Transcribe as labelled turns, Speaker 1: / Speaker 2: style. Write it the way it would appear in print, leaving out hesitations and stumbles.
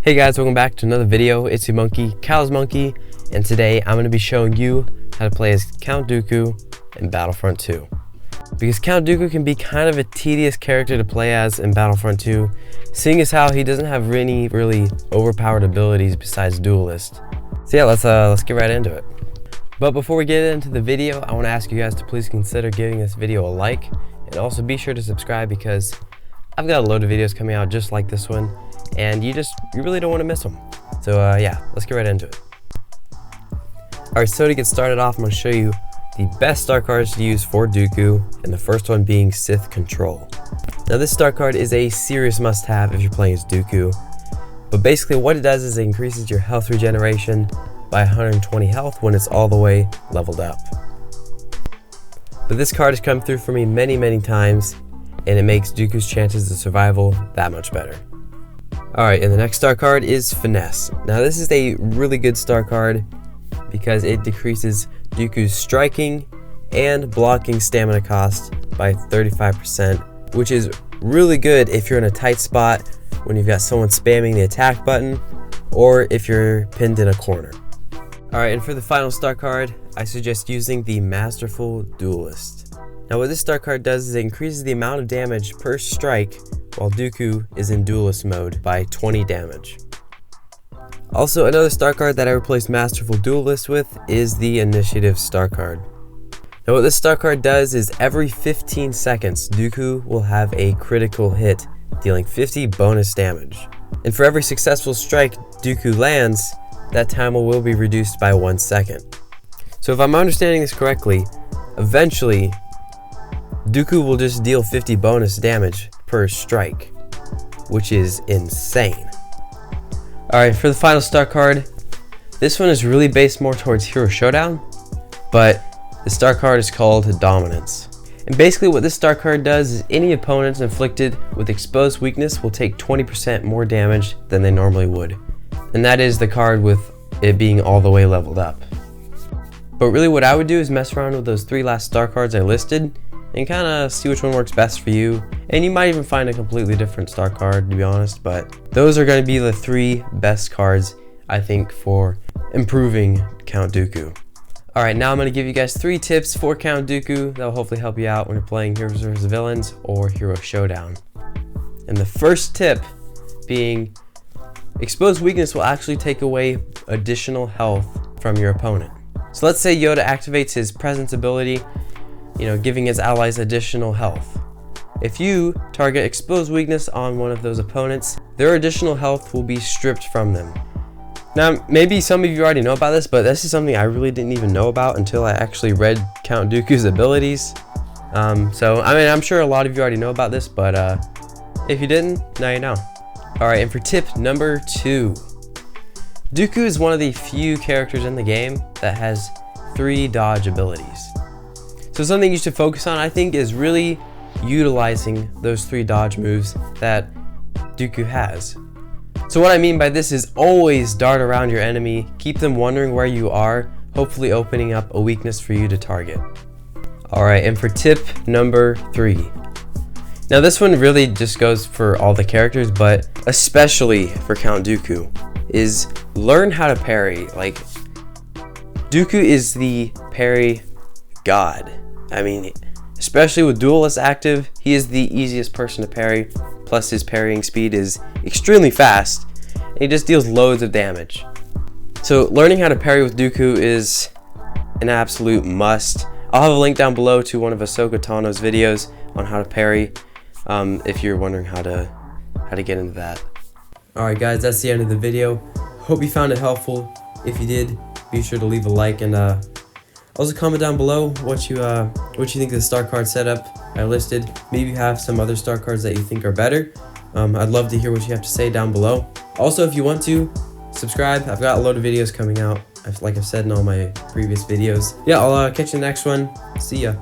Speaker 1: Hey guys, welcome back to another video. It's your monkey, Cal's Monkey, and today I'm going to be showing you how to play as Count Dooku in Battlefront 2. Because Count Dooku can be kind of a tedious character to play as in Battlefront 2, seeing as how he doesn't have any really overpowered abilities besides Duelist. So yeah, let's get right into it. But before we get into the video, I want to ask you guys to please consider giving this video a like, and also be sure to subscribe because I've got a load of videos coming out just like this one, and you really don't want to miss them. So yeah, let's get right into it. Alright, so to get started off, I'm going to show you the best star cards to use for Dooku, and the first one being Sith Control. Now this star card is a serious must-have if you're playing as Dooku, but basically what it does is it increases your health regeneration by 120 health when it's all the way leveled up. But this card has come through for me many times, and it makes Dooku's chances of survival that much better. Alright, and the next star card is Finesse. Now this is a really good star card because it decreases Dooku's striking and blocking stamina cost by 35%, which is really good if you're in a tight spot when you've got someone spamming the attack button, or if you're pinned in a corner. Alright, and for the final star card, I suggest using the Masterful Duelist. Now what this star card does is it increases the amount of damage per strike while Dooku is in Duelist mode by 20 damage. Also, another star card that I replaced Masterful Duelist with is the Initiative star card. Now what this star card does is every 15 seconds Dooku will have a critical hit, dealing 50 bonus damage. And for every successful strike Dooku lands, that timer will be reduced by 1 second. So if I'm understanding this correctly, eventually Dooku will just deal 50 bonus damage per strike, which is insane. Alright, for the final star card, this one is really based more towards Hero Showdown, but the star card is called Dominance. And basically what this star card does is any opponents inflicted with exposed weakness will take 20% more damage than they normally would. And that is the card with it being all the way leveled up. But really what I would do is mess around with those 3 last star cards I listed and kind of see which one works best for you. And you might even find a completely different star card, to be honest, but those are going to be the 3 best cards I think for improving Count Dooku. Alright, now I'm going to give you guys 3 tips for Count Dooku that will hopefully help you out when you're playing Heroes vs. Villains or Hero Showdown. And the first tip being, exposed weakness will actually take away additional health from your opponent. So let's say Yoda activates his presence ability, giving his allies additional health. If you target exposed weakness on one of those opponents, their additional health will be stripped from them. Now, maybe some of you already know about this, but this is something I really didn't even know about until I actually read Count Dooku's abilities. So, I mean, I'm sure a lot of you already know about this, but if you didn't, now you know. Alright, and for tip number 2, Dooku is one of the few characters in the game that has 3 dodge abilities. So something you should focus on, I think, is really utilizing those 3 dodge moves that Dooku has. So what I mean by this is always dart around your enemy, keep them wondering where you are, hopefully opening up a weakness for you to target. Alright, and for tip number 3. Now this one really just goes for all the characters, but especially for Count Dooku, is learn how to parry. Like, Dooku is the parry god. I mean, especially with Duelist active, he is the easiest person to parry, plus his parrying speed is extremely fast, and he just deals loads of damage. So learning how to parry with Dooku is an absolute must. I'll have a link down below to one of Ahsoka Tano's videos on how to parry, if you're wondering how to get into that. Alright guys, that's the end of the video. Hope you found it helpful. If you did, be sure to leave a like, and also comment down below what you think of the star card setup I listed. Maybe you have some other star cards that you think are better. I'd love to hear what you have to say down below. Also, if you want to, subscribe. I've got a load of videos coming out, like I've said in all my previous videos. Yeah, I'll catch you in the next one. See ya.